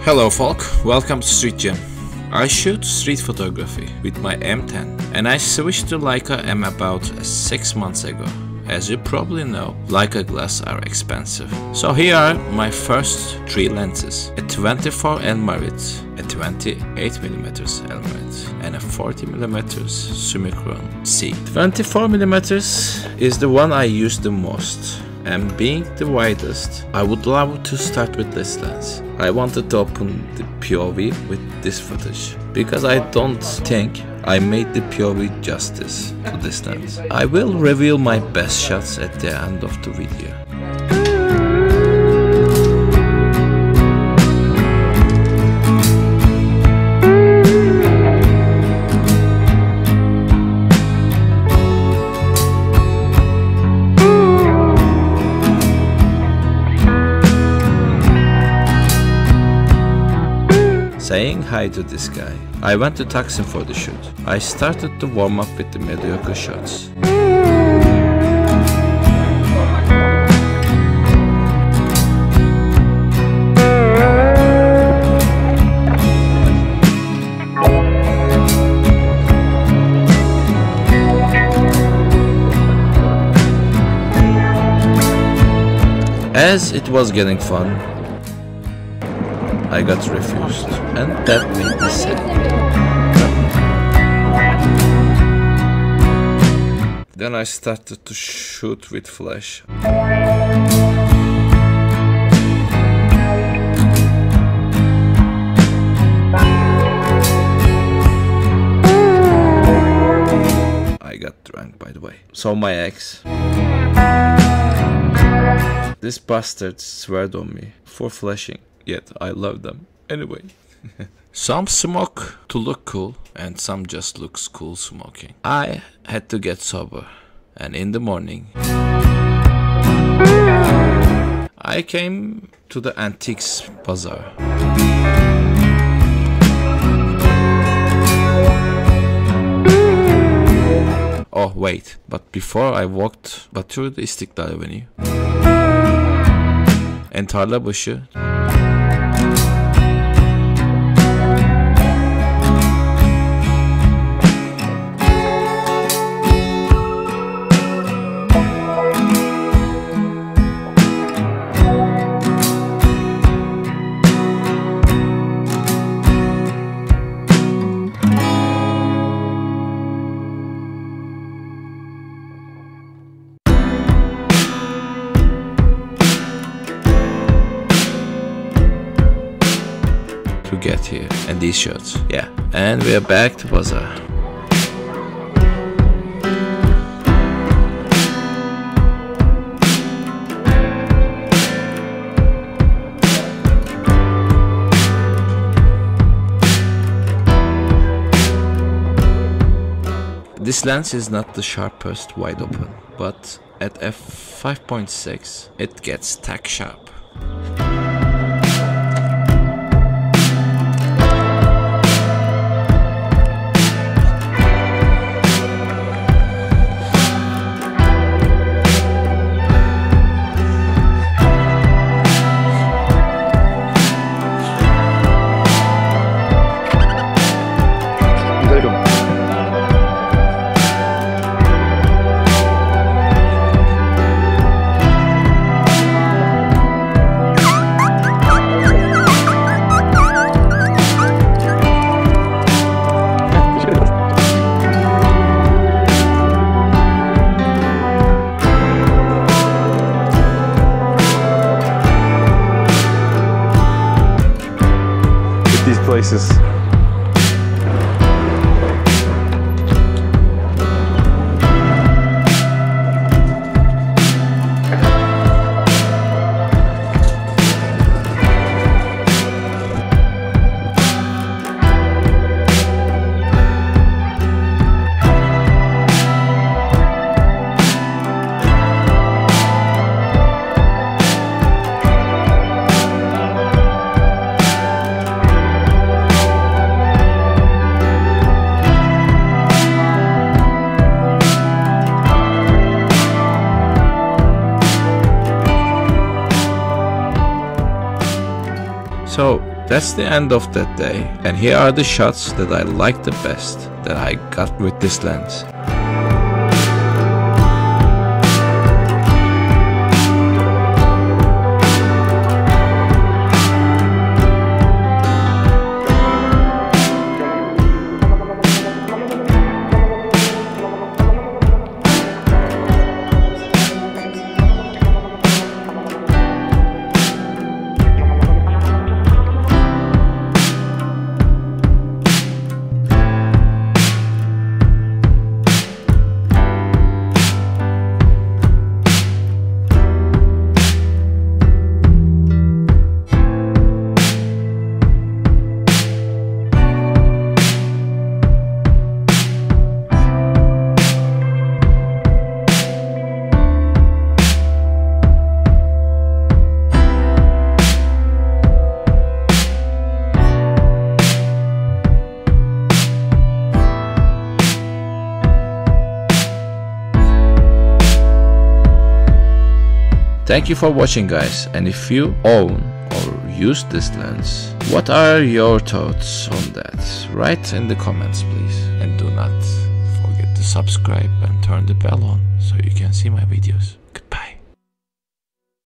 Hello folk, welcome to Street Gym. I shoot street photography with my M10 and I switched to Leica M about 6 months ago. As you probably know, Leica glass are expensive. So here are my first 3 lenses. A 24 Elmarit, a 28mm Elmarit and a 40mm Summicron C. 24mm is the one I use the most. And being the widest, I would love to start with this lens. I wanted to open the POV with this footage because I don't think I made the POV justice to this lens. I will reveal my best shots at the end of the video. Saying hi to this guy, I went to Taksim for the shoot. I started to warm up with the mediocre shots. As it was getting fun, I got refused, and that made me sad. Then I started to shoot with flash. I got drunk, by the way. So my ex, this bastard sweared on me for flashing. Yet I love them anyway. Some smoke to look cool and some just looks cool smoking. I had to get sober, and in the morning I came to the antiques bazaar. Oh wait, but before I walked through the Istiklal Avenue and Tarlabaşı, to get here, and these shots, yeah, and we are back to bazaar. This lens is not the sharpest wide open, but at f5.6 it gets tack sharp. These places. So That's the end of that day, and here are the shots that I liked the best that I got with this lens. Thank you for watching, guys, and if you own or use this lens, what are your thoughts on that? Write in the comments, please, and do not forget to subscribe and turn the bell on so you can see my videos.